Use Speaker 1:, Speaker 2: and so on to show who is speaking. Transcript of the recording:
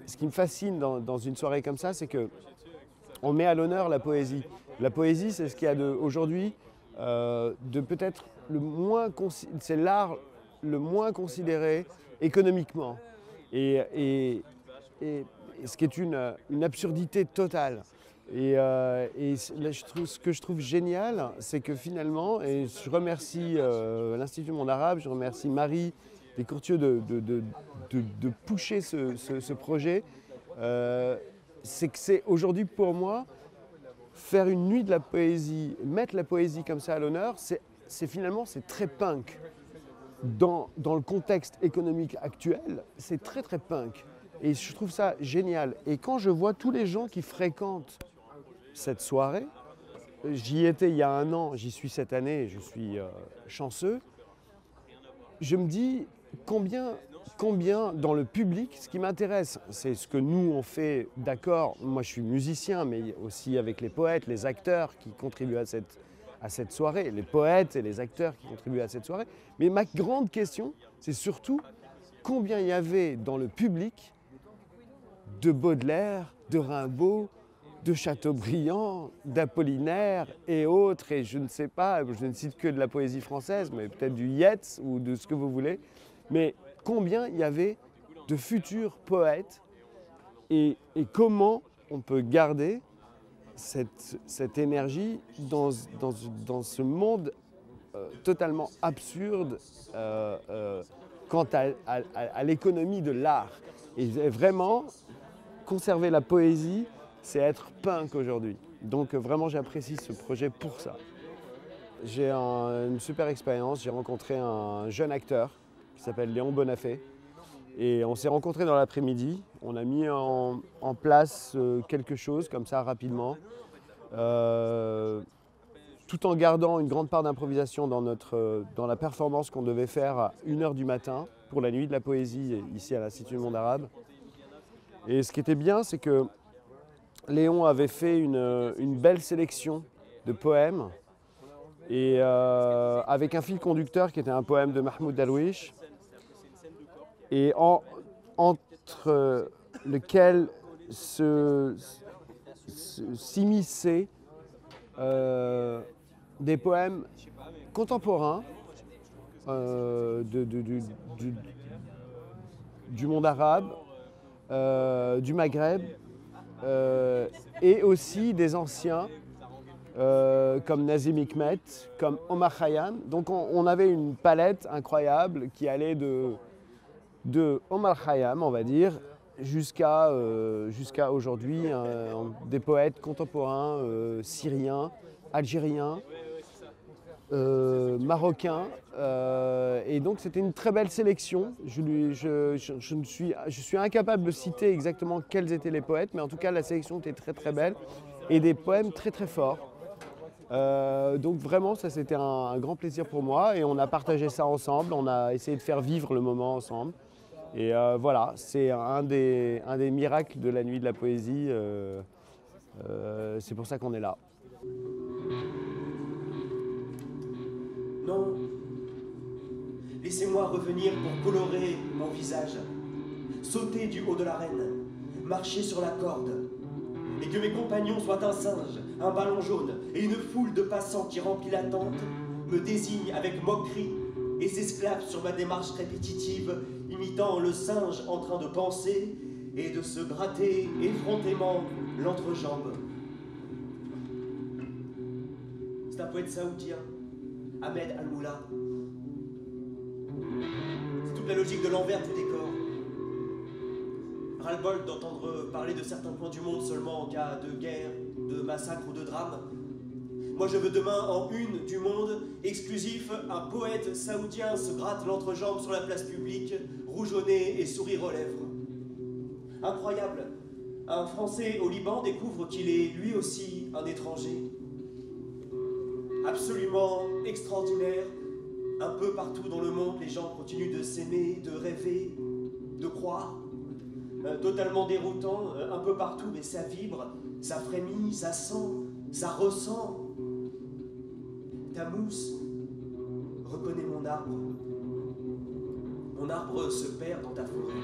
Speaker 1: ce qui me fascine dans une soirée comme ça, c'est que on met à l'honneur la poésie. La poésie, c'est ce qu'il y a aujourd'hui de peut-être c'est l'art le moins considéré économiquement. Et, et- et ce qui est une absurdité totale. Là, ce que je trouve génial, c'est que finalement, et je remercie l'Institut Monde Arabe, je remercie Marie Descourtieux de pusher ce projet, c'est que c'est aujourd'hui pour moi, faire une nuit de la poésie, mettre la poésie comme ça à l'honneur, finalement c'est très punk. Dans le contexte économique actuel, c'est très très punk. Et je trouve ça génial. Et quand je vois tous les gens qui fréquentent cette soirée, j'y étais il y a un an, j'y suis cette année, je suis chanceux, je me dis combien dans le public, ce qui m'intéresse, c'est ce que nous on fait, d'accord, moi je suis musicien, mais aussi avec les poètes, les acteurs qui contribuent à cette soirée, les poètes et les acteurs qui contribuent à cette soirée. Mais ma grande question, c'est surtout combien il y avait dans le public de Baudelaire, de Rimbaud, de Chateaubriand, d'Apollinaire et autres, et je ne sais pas, je ne cite que de la poésie française, mais peut-être du Yeats ou de ce que vous voulez, mais combien il y avait de futurs poètes et comment on peut garder cette énergie dans ce monde totalement absurde quant à l'économie de l'art. Et vraiment, conserver la poésie, c'est être punk aujourd'hui. Donc vraiment, j'apprécie ce projet pour ça. J'ai une super expérience. J'ai rencontré un jeune acteur qui s'appelle Léon Bonafé. Et on s'est rencontrés dans l'après-midi. On a mis en place quelque chose comme ça rapidement. Tout en gardant une grande part d'improvisation dans la performance qu'on devait faire à 1h du matin pour la nuit de la poésie ici à l'Institut Monde Arabe. Et ce qui était bien, c'est que Léon avait fait une belle sélection de poèmes et avec un fil conducteur qui était un poème de Mahmoud Darwish et entre lequel s'immisçaient des poèmes contemporains du monde arabe, du Maghreb et aussi des anciens comme Nazim Hikmet, comme Omar Khayyam. Donc on avait une palette incroyable qui allait de Omar Khayyam, on va dire, jusqu'à aujourd'hui des poètes contemporains syriens, algériens, marocains. Et donc c'était une très belle sélection. Je suis incapable de citer exactement quels étaient les poètes, mais en tout cas la sélection était très très belle et des poèmes très très forts. Donc vraiment ça c'était un grand plaisir pour moi et on a partagé ça ensemble, on a essayé de faire vivre le moment ensemble. Et voilà, c'est un des miracles de la nuit de la poésie. C'est pour ça qu'on est là.
Speaker 2: Non, laissez-moi revenir pour colorer mon visage, sauter du haut de l'arène, marcher sur la corde, et que mes compagnons soient un singe, un ballon jaune et une foule de passants qui remplit la tente me désignent avec moquerie et s'esclavent sur ma démarche répétitive, imitant le singe en train de penser et de se gratter effrontément l'entrejambe. C'est un poète saoudien, Ahmed Al-Moula. C'est toute la logique de l'envers du décor. Ras-le-bol d'entendre parler de certains coins du monde seulement en cas de guerre, de massacre ou de drame. Moi je veux demain en une du monde, exclusif, un poète saoudien se gratte l'entrejambe sur la place publique, rougeonné et sourire aux lèvres. Incroyable, un Français au Liban découvre qu'il est lui aussi un étranger. Absolument extraordinaire, un peu partout dans le monde, les gens continuent de s'aimer, de rêver, de croire. Totalement déroutant, un peu partout, mais ça vibre, ça frémit, ça sent, ça ressent. Ta mousse reconnaît mon arbre. Mon arbre se perd dans ta forêt.